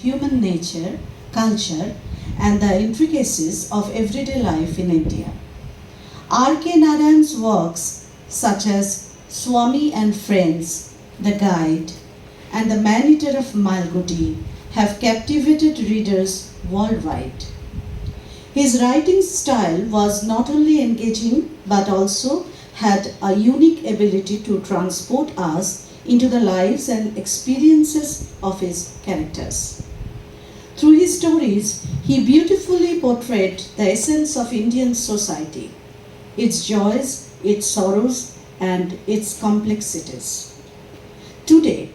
human nature, culture, and the intricacies of everyday life in India. R K Narayan's works such as Swami and Friends, The Guide, and The Man-Eater of Malgudi have captivated readers worldwide. His writing style was not only engaging but also had a unique ability to transport us into the lives and experiences of his characters. Through his stories, he beautifully portrayed the essence of Indian society, its joys, its sorrows, and its complexities. Today,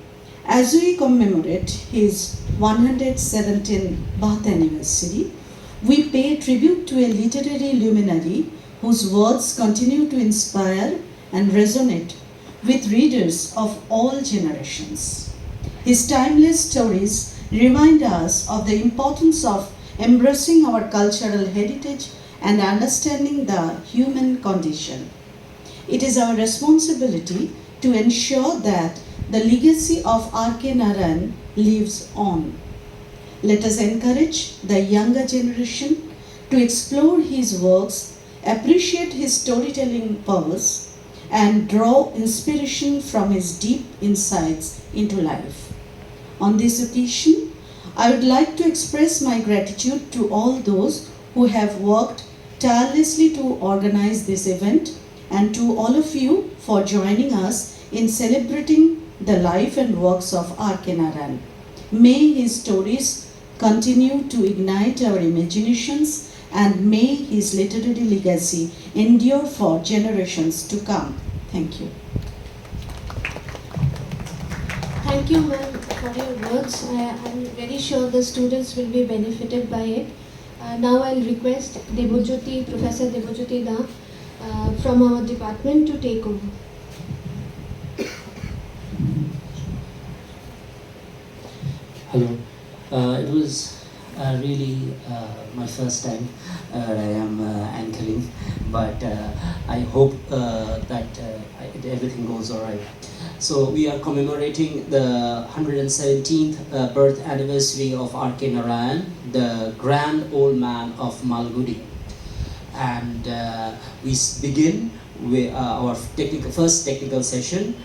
as we commemorate his 117th birth anniversary, we pay tribute to a literary luminary whose words continue to inspire and resonate with readers of all generations. His timeless stories remind us of the importance of embracing our cultural heritage and understanding the human condition. It is our responsibility to ensure that the legacy of R K Narayan lives on. Let us encourage the younger generation to explore his works, appreciate his storytelling powers, and draw inspiration from his deep insights into life. On this occasion, I would like to express my gratitude to all those who have worked tirelessly to organize this event and to all of you for joining us in celebrating the life and works of R K Narayan. May his stories continue to ignite our imaginations and may his literary legacy endure for generations to come. Thank you. Thank you, ma'am, for your words. I'm very sure the students will be benefited by it. Now I'll request Professor Debojyoti Da from our department to take over. Hello. It was really my first time I am anchoring, but I hope that everything goes all right. So we are commemorating the 117th birth anniversary of R K Narayan, the grand old man of Malgudi. And we begin with our first technical session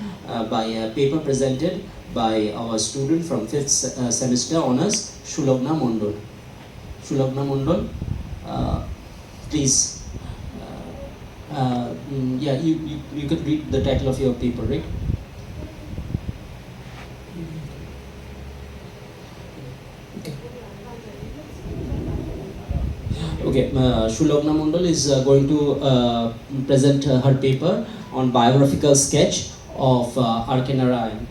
by a paper presented by our student from 5th semester honors, Shulagna Mondol. Shulagna Mondol, please. Yeah, you could read the title of your paper, right? Okay, Shulagna Mondal is going to present her paper on biographical sketch of R K Narayan.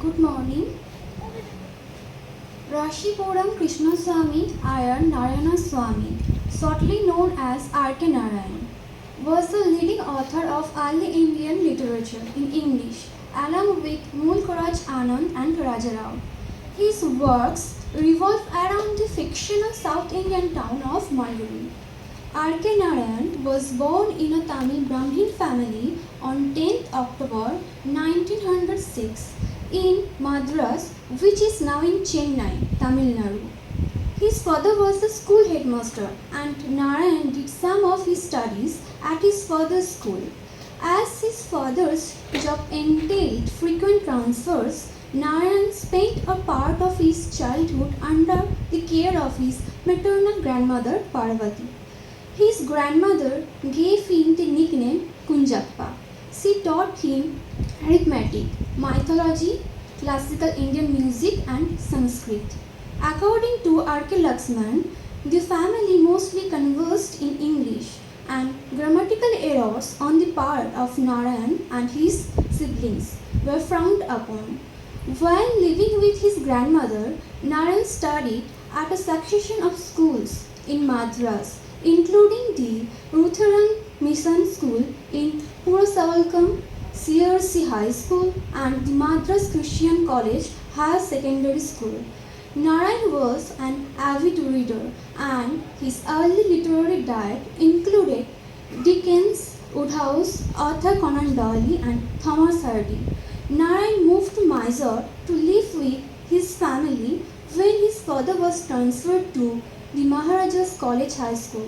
Good morning. Rashipuram Krishnaswamy Iyer Narayana Swamy, shortly known as R K Narayan, was the leading author of early Indian literature in English, along with Mulkaraj Anand and Rajarao. His works revolve around the fictional South Indian town of Malgudi. R K Narayan was born in a Tamil Brahmin family on 10th October 1906 in Madras, which is now in Chennai, Tamil Nadu. His father was a school headmaster and Narayan did some of his studies at his father's school. As his father's job entailed frequent transfers, Narayan spent a part of his childhood under the care of his maternal grandmother Parvati. His grandmother gave him the nickname Kunjappa. She taught him arithmetic, mythology, classical Indian music and Sanskrit. According to R K Laxman, the family mostly conversed in English and grammatical errors on the part of Narayan and his siblings were frowned upon. While living with his grandmother, Narayan studied at a succession of schools in Madras, including the Lutheran Mission School in Purasavalkam, CRC High School, and the Madras Christian College Higher Secondary School. Narayan was an avid reader, and his early literary diet included Dickens, Wodehouse, Arthur Conan Doyle, and Thomas Hardy. Narayan moved to Mysore to live with his family when his father was transferred to the Maharaja's College High School.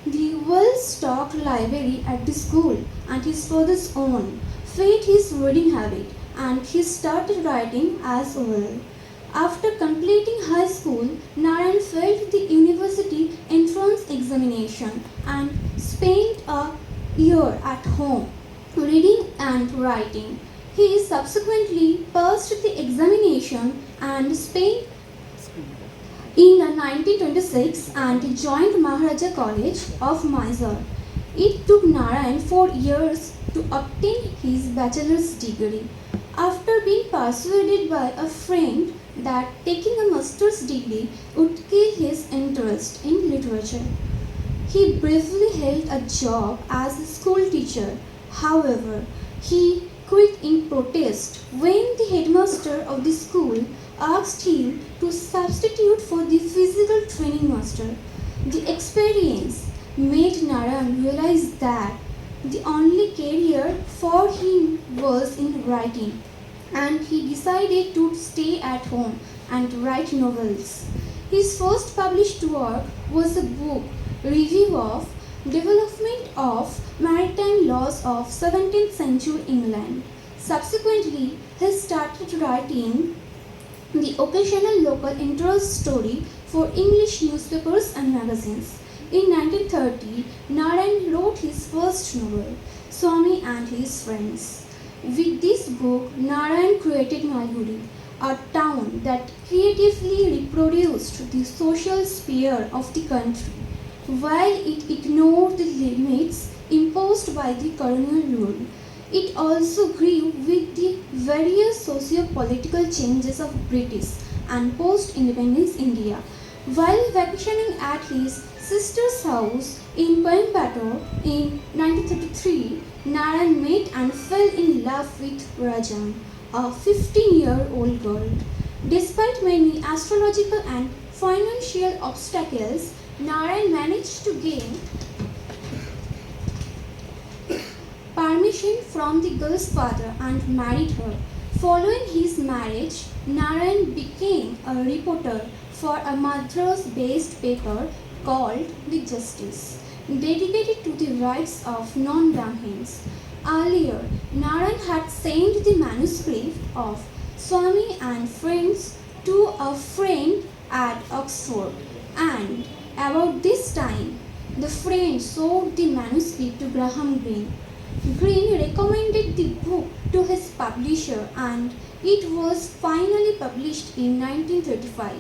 The well-stocked library at the school and his father's own fed his reading habit, and he started writing as well. After completing high school, Narayan failed the university entrance examination and spent a year at home reading and writing. He subsequently passed the examination and spent in 1926 and joined Maharaja College of Mysore. It took Narayan 4 years to obtain his bachelor's degree. After being persuaded by a friend that taking a master's degree would kill his interest in literature, he briefly held a job as a school teacher. However, he quit in protest when the headmaster of the school asked him to substitute for the physical training master. The experience made Narayan realize that the only career for him was in writing, and he decided to stay at home and write novels. His first published work was a book, Review of Development of Maritime Laws of 17th Century England. Subsequently, he started writing the occasional local interest story for English newspapers and magazines. In 1930, Narayan wrote his first novel, Swami and His Friends. With this book, Narayan created Malgudi, a town that creatively reproduced the social sphere of the country, while it ignored the limits imposed by the colonial rule. It also grew with the various socio-political changes of British and post-independence India. While vacationing at his sister's house in Coimbatore in 1933, Narayan met and fell in love with Rajan, a 15-year-old girl. Despite many astrological and financial obstacles, Narayan managed to gain permission from the girl's father and married her. Following his marriage, Narayan became a reporter for a Madras-based paper called The Justice, dedicated to the rights of non-Brahmins. Earlier, Narayan had sent the manuscript of Swami and Friends to a friend at Oxford, and about this time, the friend sold the manuscript to Graham Greene. Greene recommended the book to his publisher, and it was finally published in 1935.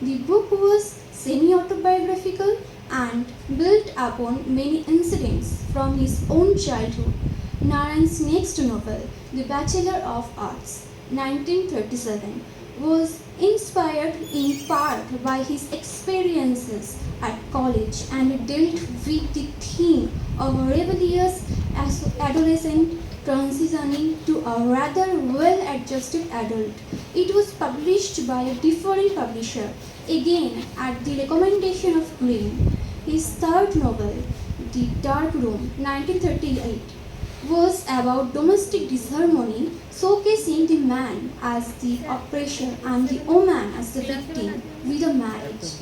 The book was semi-autobiographical and built upon many incidents from his own childhood. Narayan's next novel, The Bachelor of Arts, 1937, was inspired in part by his experiences at college and dealt with the theme of a rebellious adolescent transitioning to a rather well-adjusted adult. It was published by a different publisher, again at the recommendation of Greene. His third novel, The Dark Room, 1938, was about domestic disharmony, showcasing the man as the oppressor and the woman as the victim with a marriage.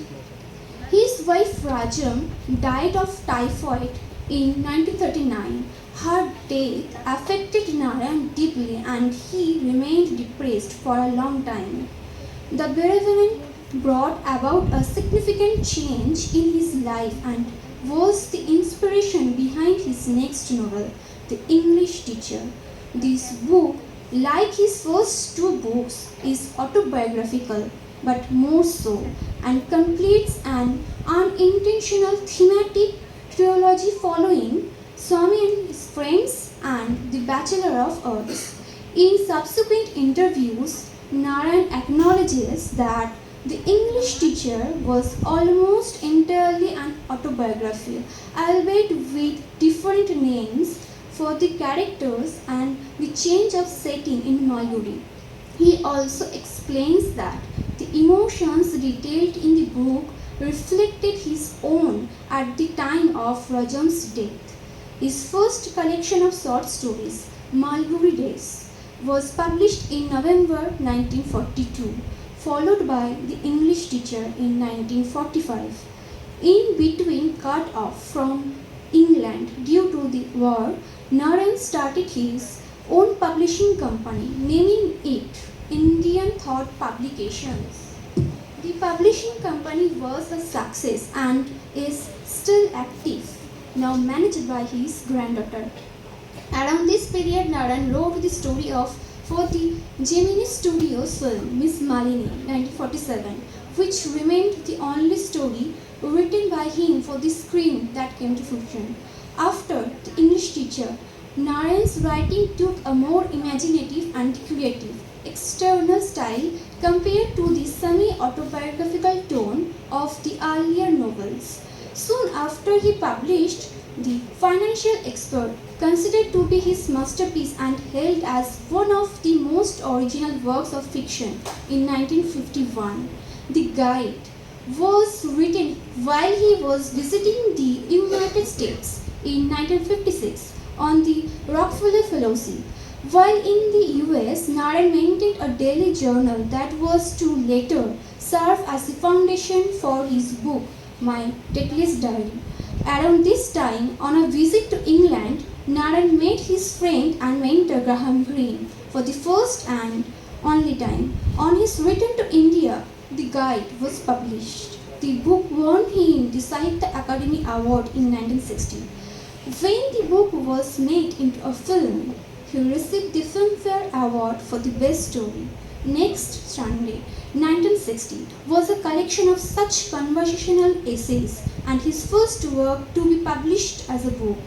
His wife Rajam died of typhoid in 1939. Her death affected Narayan deeply, and he remained depressed for a long time. The bereavement brought about a significant change in his life and was the inspiration behind his next novel, The English Teacher. This book, like his first two books, is autobiographical, but more so, and completes an unintentional thematic trilogy following Swami and His Friends and The Bachelor of Arts. In subsequent interviews, Narayan acknowledges that The English teacher was almost entirely an autobiography, albeit with different names for the characters and the change of setting in Malgudi. He also explains that the emotions detailed in the book reflected his own at the time of Rajam's death. His first collection of short stories, Malgudi Days, was published in November 1942, followed by The English Teacher in 1945. In between cut off from England due to the war, Narayan started his own publishing company, naming it Indian Thought Publications. The publishing company was a success and is still active, now managed by his granddaughter. Around this period, Narayan wrote the story for the Gemini Studios film Miss Malini 1947, which remained the only story written by him for the screen that came to fruition. After The English Teacher, Narayan's writing took a more imaginative and creative external style compared to the semi-autobiographical tone of the earlier novels. Soon after he published The Financial Expert, considered to be his masterpiece and held as one of the most original works of fiction in 1951. The Guide was written while he was visiting the United States in 1956 on the Rockefeller Fellowship. While in the US, Narayan maintained a daily journal that was to later serve as the foundation for his book, My Dateless Diary. Around this time, on a visit to England, Narayan met his friend and mentor Graham Greene for the first and only time. On his return to India, The Guide was published. The book won him the Sahitya Academy Award in 1960. When the book was made into a film, he received the Filmfare Award for the Best Story. Next Sunday, 1960, was a collection of such conversational essays and his first work to be published as a book.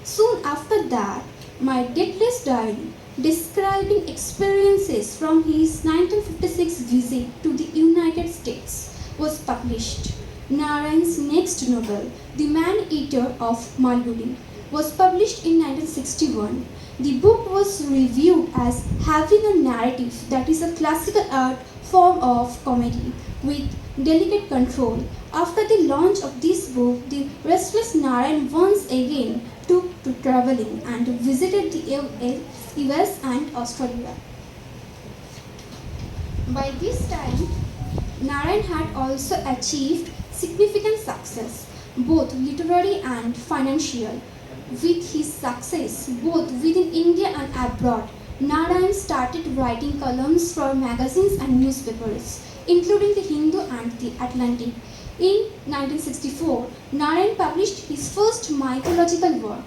Soon after that, My Dateless Diary, describing experiences from his 1956 visit to the United States, was published. Narayan's next novel, The Man-Eater of Malgudi, was published in 1961. The book was reviewed as having a narrative that is a classical art form of comedy with delicate control. After the launch of this book, the restless Narayan once again took to traveling and visited the US and Australia. By this time, Narayan had also achieved significant success, both literary and financial. With his success both within India and abroad, Narayan started writing columns for magazines and newspapers, including the Hindu and the Atlantic. In 1964, Narayan published his first mythological work,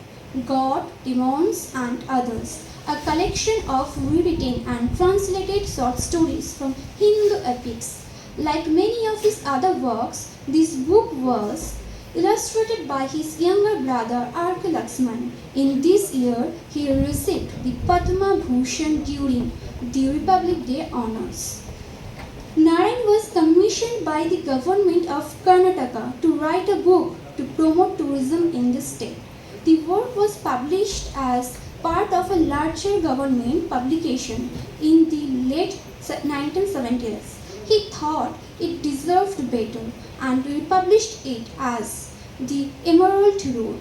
God, Demons and Others, a collection of rewritten and translated short stories from Hindu epics. Like many of his other works, this book was illustrated by his younger brother R K Narayan. In this year, he received the Padma Bhushan during the Republic Day honors. Narayan was commissioned by the government of Karnataka to write a book to promote tourism in the state. The work was published as part of a larger government publication in the late 1970s. He thought it deserved better and republished it as The Emerald Road,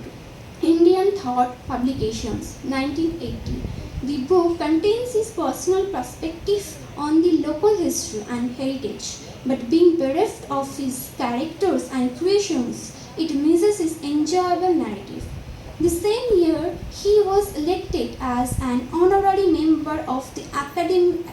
Indian Thought Publications, 1980. The book contains his personal perspective on the local history and heritage, but being bereft of his characters and creations, it misses his enjoyable narrative. The same year, he was elected as an honorary member of the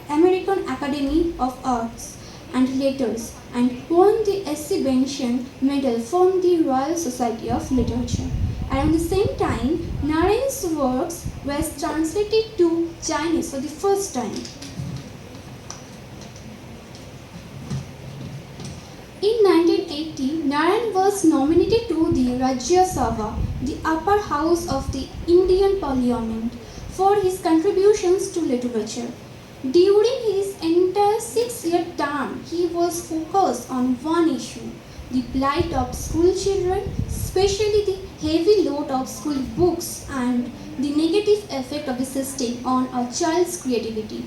American Academy of Arts and Letters and won the S.C. Benson Medal from the Royal Society of Literature. Around the same time, Narayan's works were translated to Chinese for the first time. In 1980, Narayan was nominated to the Rajya Sabha, the upper house of the Indian Parliament, for his contributions to literature. During his entire 6-year term, he was focused on one issue: the plight of school children, especially the heavy load of school books and the negative effect of the system on a child's creativity,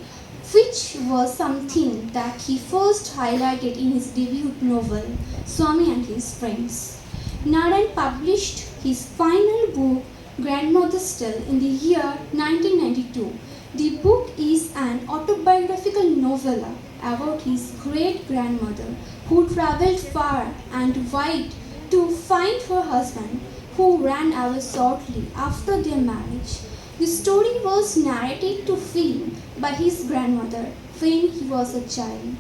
which was something that he first highlighted in his debut novel, Swami and His Friends. Narayan published his final book, Grandmother's Tale, in the year 1992. The book is an autobiographical novella about his great-grandmother who traveled far and wide to find her husband, who ran away shortly after their marriage. The story was narrated to film by his grandmother when he was a child.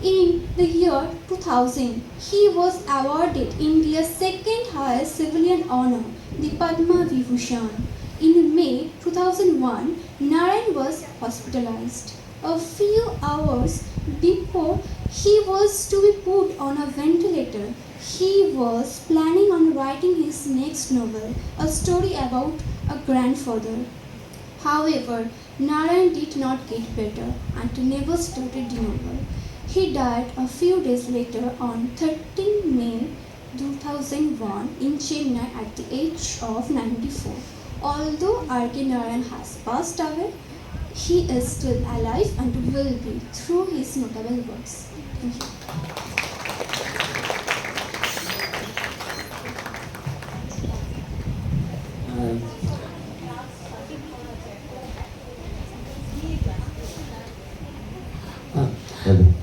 In the year 2000, he was awarded India's second highest civilian honor, the Padma Vibhushan. In May 2001, Narayan was hospitalized. A few hours before he was to be put on a ventilator, he was planning on writing his next novel, a story about a grandfather. However, Narayan did not get better and never started the novel. He died a few days later on 13 May 2001 in Chennai at the age of 94. Although R K Narayan has passed away, he is still alive and will be through his notable works. Thank you.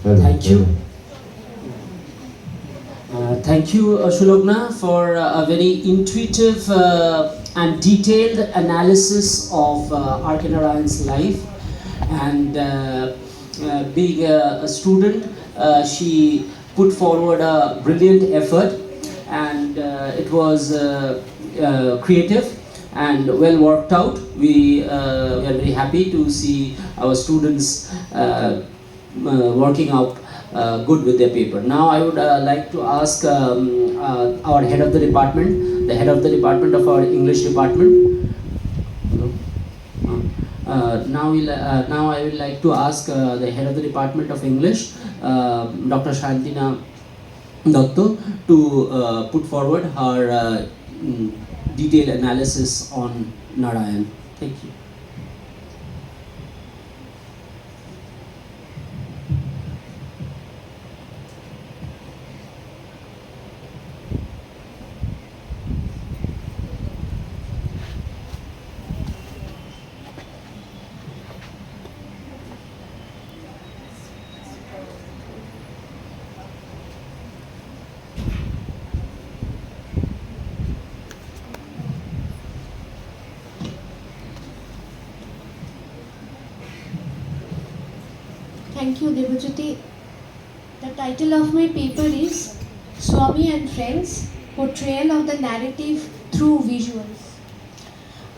Thank you. Thank you, Shulogna, for a very intuitive and detailed analysis of R K Narayan's life. And being a student, she put forward a brilliant effort, and it was creative and well worked out. We are very happy to see our students working out good with their paper. Now I would like to ask our head of the department, the head of the department of our English department. Now I would like to ask the head of the department of English, Dr. Shantina Dotto, to put forward her detailed analysis on Narayan. Thank you. Thank you, Debojyoti. The title of my paper is Swami and Friends, Portrayal of the Narrative Through Visuals.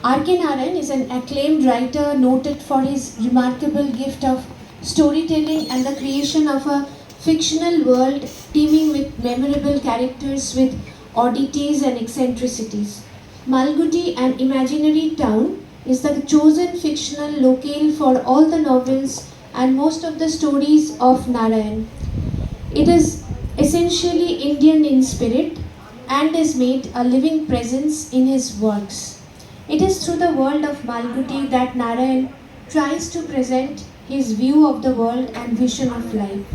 R K Narayan is an acclaimed writer noted for his remarkable gift of storytelling and the creation of a fictional world teeming with memorable characters with oddities and eccentricities. Malgudi, an imaginary town, is the chosen fictional locale for all the novels and most of the stories of Narayan. It is essentially Indian in spirit and is made a living presence in his works. It is through the world of Malgudi that Narayan tries to present his view of the world and vision of life.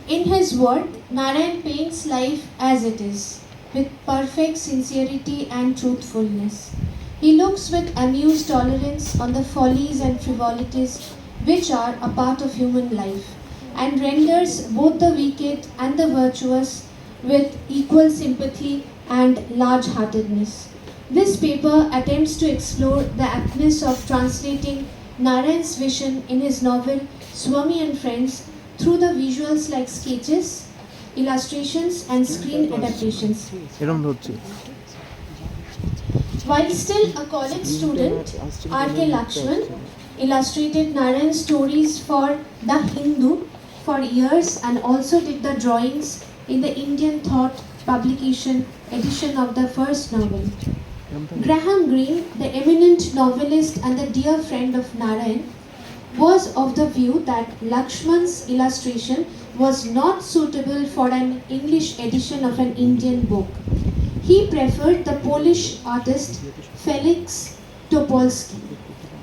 In his work, Narayan paints life as it is, with perfect sincerity and truthfulness. He looks with amused tolerance on the follies and frivolities which are a part of human life, and renders both the wicked and the virtuous with equal sympathy and large-heartedness. This paper attempts to explore the aptness of translating Narayan's vision in his novel Swami and Friends through the visuals like sketches, illustrations and screen adaptations. While still a college student, R K Lakshman illustrated Narayan's stories for The Hindu for years and also did the drawings in the Indian Thought publication edition of the first novel. Graham Greene, the eminent novelist and the dear friend of Narayan, was of the view that Lakshman's illustration was not suitable for an English edition of an Indian book. He preferred the Polish artist Felix Topolsky.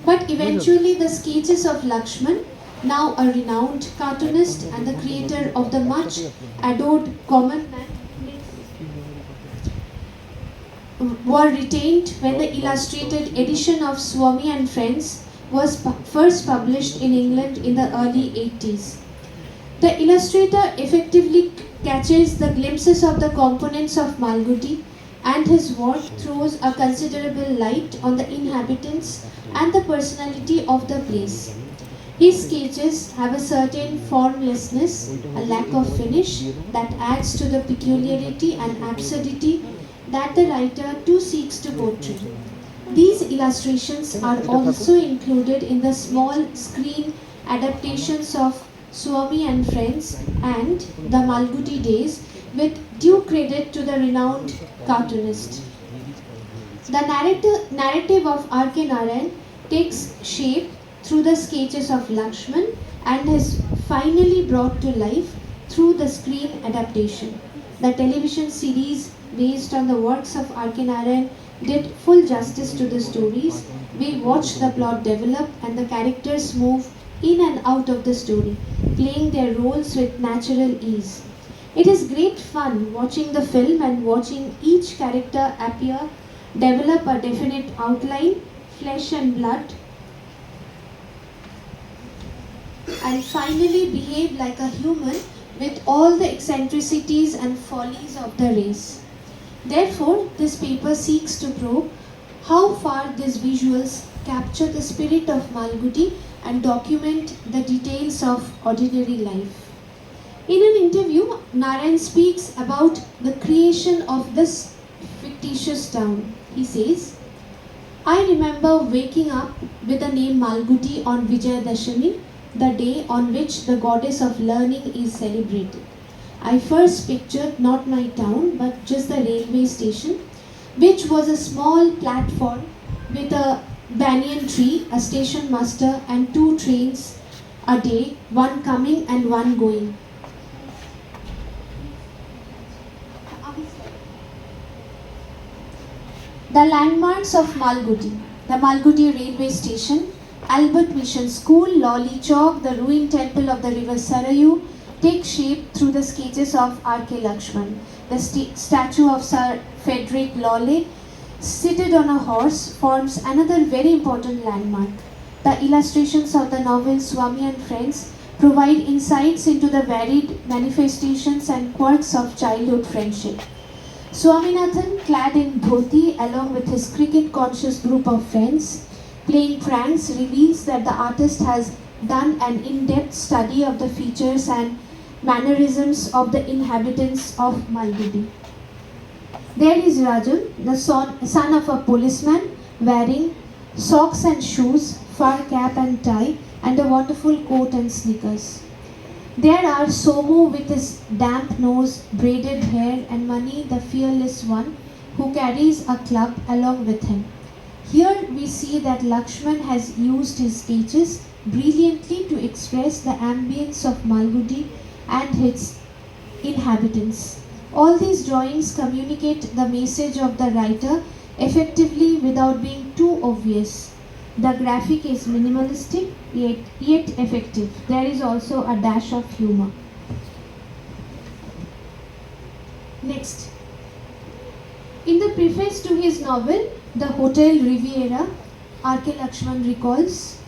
But eventually the sketches of Lakshman, now a renowned cartoonist and the creator of the much adored Common Man, were retained when the illustrated edition of Swami and Friends was first published in England in the early 80s. The illustrator effectively catches the glimpses of the components of Malgudi, and his work throws a considerable light on the inhabitants and the personality of the place. His sketches have a certain formlessness, a lack of finish that adds to the peculiarity and absurdity that the writer too seeks to portray. These illustrations are also included in the small screen adaptations of Swami and Friends and The Malgudi Days, with due credit to the renowned cartoonist. The narrative of R K Narayan takes shape through the sketches of Lakshman and is finally brought to life through the screen adaptation. The television series based on the works of R K Narayan did full justice to the stories. We watched the plot develop and the characters move in and out of the story, playing their roles with natural ease. It is great fun watching the film and watching each character appear, develop a definite outline, flesh and blood, and finally behave like a human with all the eccentricities and follies of the race. Therefore, this paper seeks to probe how far these visuals capture the spirit of Malgudi and document the details of ordinary life. In an interview, Narayan speaks about the creation of this fictitious town. He says, I remember waking up with the name Malgudi on Vijayadashami, the day on which the goddess of learning is celebrated. I first pictured not my town but just the railway station, which was a small platform with a banyan tree, a station master, and 2 trains a day, one coming and one going. The landmarks of Malgudi: the Malgudi railway station, Albert Mission School, Lolly Chowk, the ruined temple of the river Sarayu take shape through the sketches of R K Lakshman. The statue of Sir Frederick Law seated on a horse forms another very important landmark. The illustrations of the novel Swami and Friends provide insights into the varied manifestations and quirks of childhood friendship. Swaminathan, clad in dhoti along with his cricket-conscious group of friends, playing pranks, reveals that the artist has done an in-depth study of the features and mannerisms of the inhabitants of Malgudi. There is Rajan, the son of a policeman, wearing socks and shoes, fur cap and tie, and a wonderful coat and sneakers. There are Somu with his damp nose, braided hair, and Mani, the fearless one, who carries a club along with him. Here we see that Lakshman has used his sketches brilliantly to express the ambience of Malgudi and its inhabitants. All these drawings communicate the message of the writer effectively without being too obvious. The graphic is minimalistic yet effective. There is also a dash of humor. Next. In the preface to his novel, The Hotel Riviera, R K Lakshman recalls,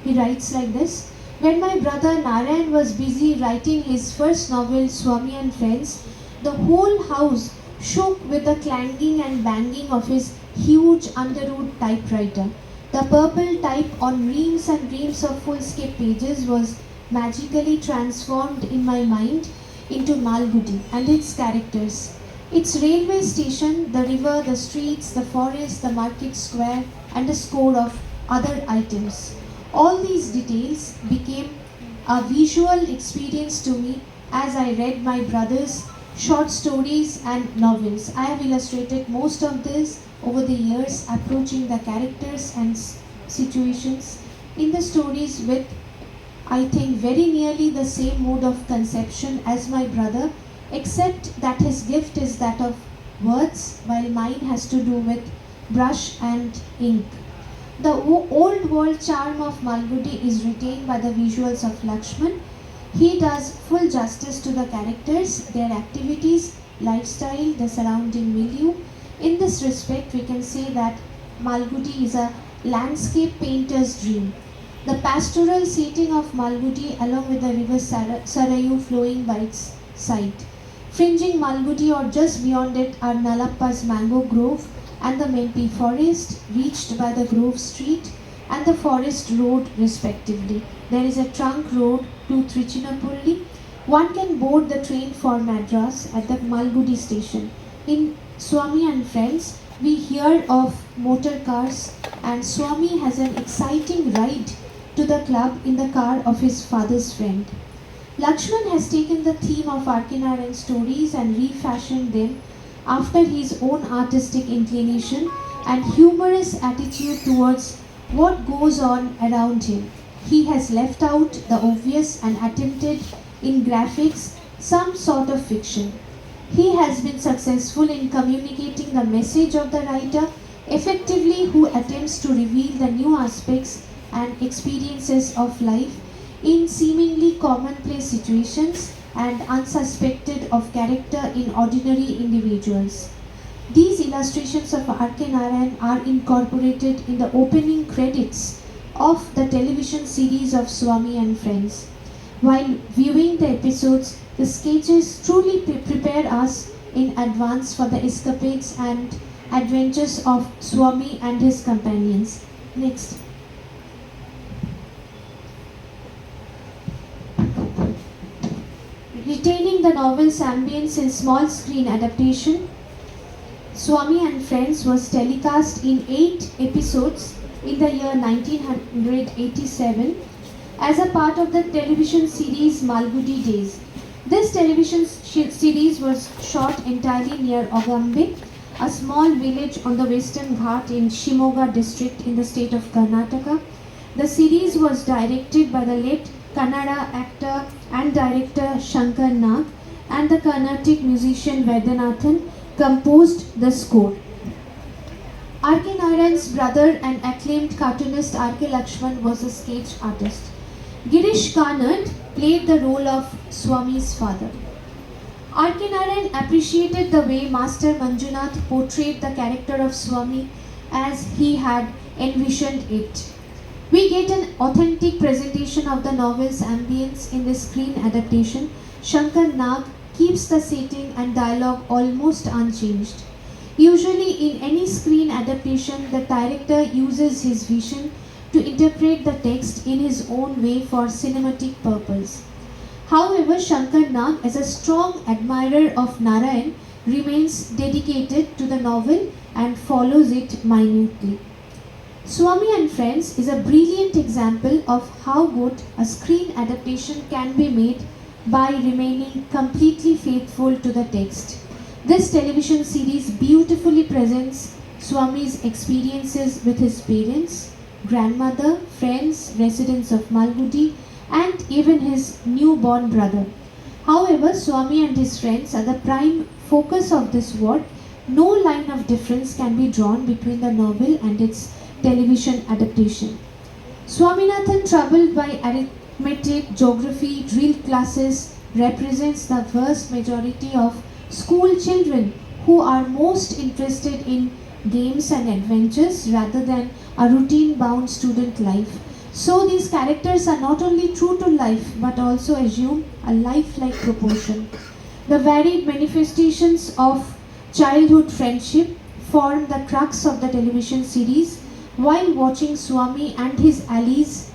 he writes like this: when my brother Narayan was busy writing his first novel, Swami and Friends, the whole house shook with the clanging and banging of his huge underwood typewriter. The purple type on reams and reams of full-scape pages was magically transformed in my mind into Malgudi and its characters. Its railway station, the river, the streets, the forest, the market square, and a score of other items. All these details became a visual experience to me as I read my brother's short stories and novels. I have illustrated most of this over the years, approaching the characters and situations in the stories with, I think, very nearly the same mode of conception as my brother, except that his gift is that of words, while mine has to do with brush and ink. The old world charm of Malgudi is retained by the visuals of Lakshman. He does full justice to the characters, their activities, lifestyle, the surrounding milieu. In this respect, we can say that Malgudi is a landscape painter's dream. The pastoral setting of Malgudi, along with the river Sarayu flowing by its side. Fringing Malgudi or just beyond it are Nalappa's mango grove and the Mempi forest, reached by the Grove Street and the Forest Road respectively. There is a trunk road to Trichinapalli. One can board the train for Madras at the Malgudi station. In Swami and Friends, we hear of motor cars, and Swami has an exciting ride to the club in the car of his father's friend. Lakshman has taken the theme of R K Narayan stories and refashioned them after his own artistic inclination and humorous attitude towards what goes on around him. He has left out the obvious and attempted in graphics some sort of fiction. He has been successful in communicating the message of the writer effectively, who attempts to reveal the new aspects and experiences of life in seemingly commonplace situations and unsuspected of character in ordinary individuals. These illustrations of R K Narayan are incorporated in the opening credits of the television series of Swami and Friends. While viewing the episodes, the sketches truly prepare us in advance for the escapades and adventures of Swami and his companions. Next. Retaining the novel's ambience in small screen adaptation, Swami and Friends was telecast in 8 episodes in the year 1987 as a part of the television series Malgudi Days. This television series was shot entirely near Ogambe, a small village on the Western Ghat in Shimoga district in the state of Karnataka. The series was directed by the late Kannada actor and director Shankar Nag, and the Carnatic musician Vaidyanathan composed the score. R K Narayan's brother and acclaimed cartoonist R K Lakshman was a sketch artist. Girish Karnad played the role of Swami's father. R K Narayan appreciated the way Master Manjunath portrayed the character of Swami as he had envisioned it. We get an authentic presentation of the novel's ambience in the screen adaptation. Shankar Nag keeps the setting and dialogue almost unchanged. Usually in any screen adaptation, the director uses his vision to interpret the text in his own way for cinematic purpose. However, Shankar Nag, as a strong admirer of Narayan, remains dedicated to the novel and follows it minutely. Swami and Friends is a brilliant example of how good a screen adaptation can be made by remaining completely faithful to the text. This television series beautifully presents Swami's experiences with his parents, grandmother, friends, residents of Malgudi, and even his newborn brother. However, Swami and his friends are the prime focus of this work. No line of difference can be drawn between the novel and its television adaptation. Swaminathan, troubled by arithmetic, geography, drill classes, represents the vast majority of school children who are most interested in games and adventures rather than a routine-bound student life. So these characters are not only true to life but also assume a lifelike proportion. The varied manifestations of childhood friendship form the crux of the television series. While watching Swami and his allies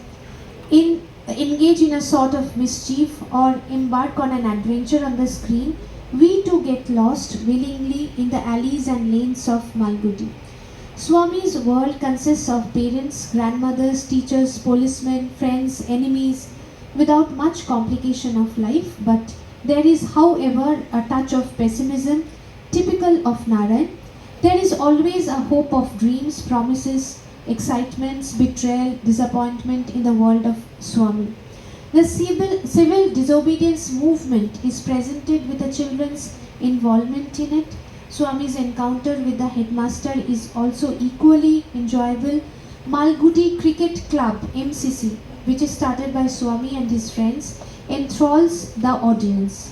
engage in a sort of mischief or embark on an adventure on the screen, we too get lost willingly in the alleys and lanes of Malgudi. Swami's world consists of parents, grandmothers, teachers, policemen, friends, enemies, without much complication of life, but there is, however, a touch of pessimism typical of Narayan. There is always a hope of dreams, promises, excitements, betrayal, disappointment in the world of Swami. The civil disobedience movement is presented with the children's involvement in it. Swami's encounter with the headmaster is also equally enjoyable. Malgudi Cricket Club (MCC), which is started by Swami and his friends, enthralls the audience.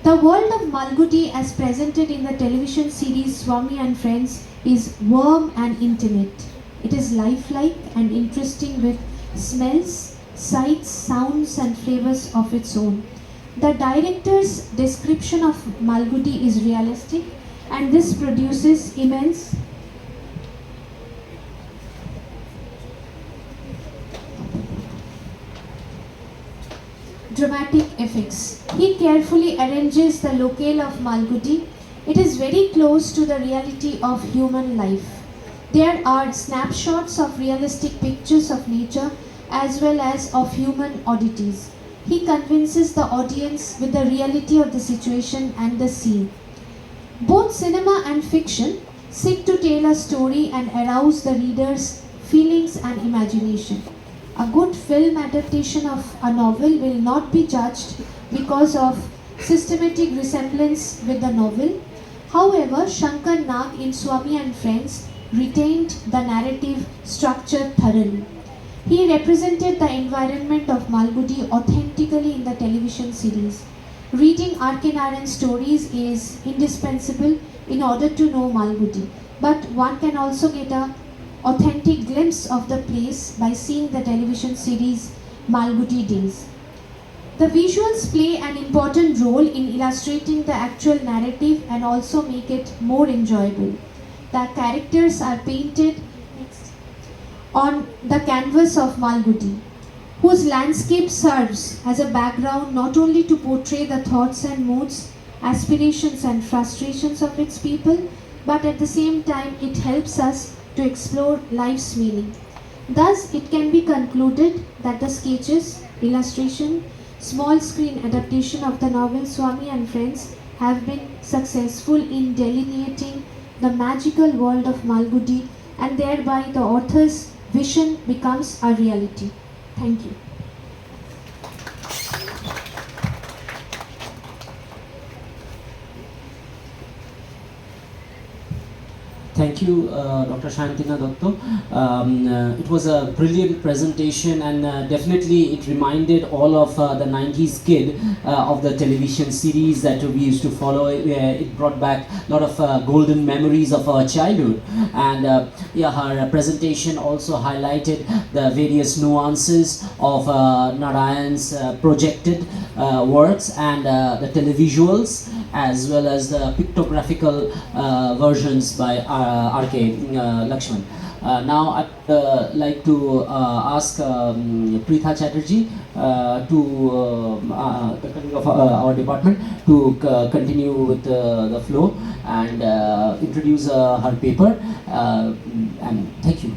The world of Malgudi, as presented in the television series Swami and Friends, is warm and intimate. It is lifelike and interesting with smells, sights, sounds and flavors of its own. The director's description of Malgudi is realistic, and this produces immense dramatic effects. He carefully arranges the locale of Malgudi. It is very close to the reality of human life. There are snapshots of realistic pictures of nature as well as of human oddities. He convinces the audience with the reality of the situation and the scene. Both cinema and fiction seek to tell a story and arouse the reader's feelings and imagination. A good film adaptation of a novel will not be judged because of systematic resemblance with the novel. However, Shankar Nag in Swami and Friends retained the narrative structure thoroughly. He represented the environment of Malgudi authentically in the television series. Reading R K Narayan stories is indispensable in order to know Malgudi, but one can also get a authentic glimpse of the place by seeing the television series Malgudi Days. The visuals play an important role in illustrating the actual narrative and also make it more enjoyable. The characters are painted on the canvas of Malgudi, whose landscape serves as a background not only to portray the thoughts and moods, aspirations and frustrations of its people, but at the same time it helps us to explore life's meaning. Thus, it can be concluded that the sketches, illustration, small screen adaptation of the novel Swami and Friends have been successful in delineating the magical world of Malgudi, and thereby the author's vision becomes a reality. Thank you. Thank you, Dr. Shantina Dotto. It was a brilliant presentation, and definitely it reminded all of the 90s kid of the television series that we used to follow. It brought back a lot of golden memories of our childhood. And yeah, her presentation also highlighted the various nuances of Narayan's projected works and the televisuals, as well as the pictographical versions by R K Lakshman. Now I'd like to ask Preetha Chatterjee, the colleague of our department, to continue with the flow and introduce her paper. And thank you.